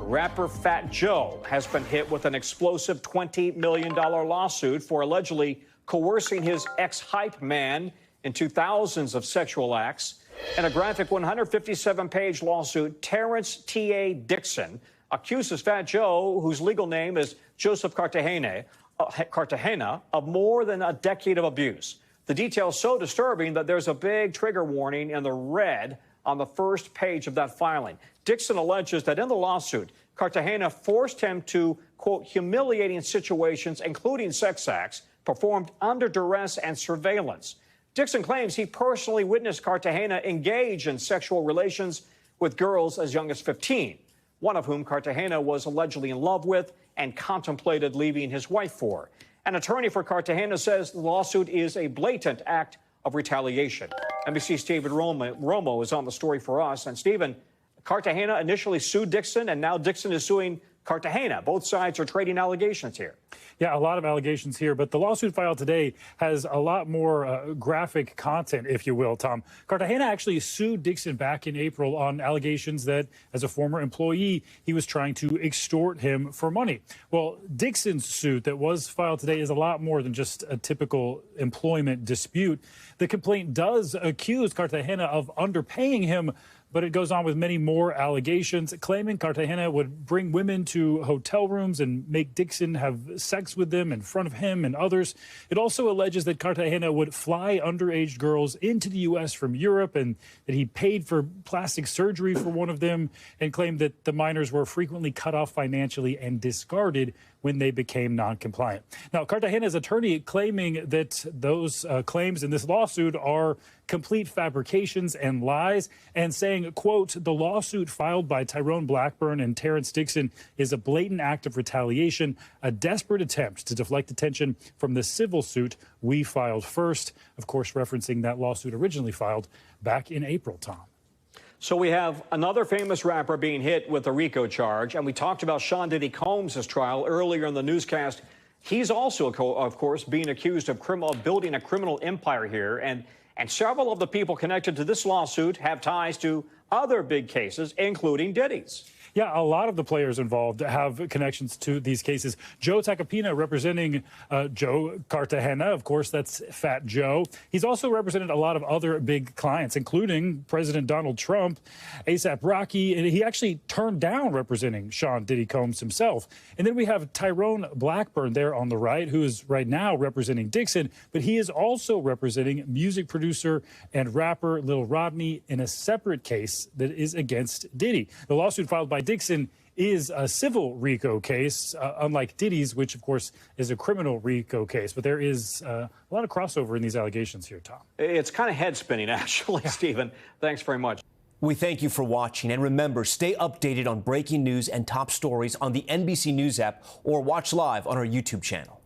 Rapper Fat Joe has been hit with an explosive $20 million lawsuit for allegedly coercing his ex-hype man into thousands of sexual acts. In a graphic 157-page lawsuit, Terrence T.A. Dixon accuses Fat Joe, whose legal name is Joseph Cartagena, of more than a decade of abuse. The details so disturbing that there's a big trigger warning in the red on the first page of that filing. Dixon alleges that in the lawsuit, Cartagena forced him to, quote, humiliating situations, including sex acts, performed under duress and surveillance. Dixon claims he personally witnessed Cartagena engage in sexual relations with girls as young as 15, one of whom Cartagena was allegedly in love with and contemplated leaving his wife for. An attorney for Cartagena says the lawsuit is a blatant act of retaliation. NBC's David Romo is on the story for us. And Stephen, Cartagena initially sued Dixon, and now Dixon is suing Cartagena. Both sides are trading allegations here. Yeah, a lot of allegations here, but the lawsuit filed today has a lot more graphic content, if you will, Tom. Cartagena actually sued Dixon back in April on allegations that, as a former employee, he was trying to extort him for money. Well, Dixon's suit that was filed today is a lot more than just a typical employment dispute. The complaint does accuse Cartagena of underpaying him, but it goes on with many more allegations, claiming Cartagena would bring women to hotel rooms and make Dixon have sex with them in front of him and others. It also alleges that Cartagena would fly underage girls into the U.S. from Europe and that he paid for plastic surgery for one of them, and claimed that the minors were frequently cut off financially and discarded when they became non-compliant. Now, Cartagena's attorney claiming that those claims in this lawsuit are complete fabrications and lies, and saying, quote, the lawsuit filed by Tyrone Blackburn and Terrence Dixon is a blatant act of retaliation, a desperate attempt to deflect attention from the civil suit we filed first. Of course, referencing that lawsuit originally filed back in April, Tom. So we have another famous rapper being hit with a RICO charge, and we talked about Sean Diddy Combs' trial earlier in the newscast. He's also, of course, being accused of building a criminal empire here, and several of the people connected to this lawsuit have ties to other big cases, including Diddy's. Yeah, a lot of the players involved have connections to these cases. Joe Tacopina representing Joe Cartagena. Of course, that's Fat Joe. He's also represented a lot of other big clients, including President Donald Trump, A$AP Rocky, and he actually turned down representing Sean Diddy Combs himself. And then we have Tyrone Blackburn there on the right, who is right now representing Dixon, but he is also representing music producer and rapper Lil Rodney in a separate case that is against Diddy. The lawsuit filed by Dixon is a civil RICO case, unlike Diddy's, which, of course, is a criminal RICO case. But there is a lot of crossover in these allegations here, Tom. It's kind of head-spinning, actually, Stephen. Thanks very much. We thank you for watching. And remember, stay updated on breaking news and top stories on the NBC News app or watch live on our YouTube channel.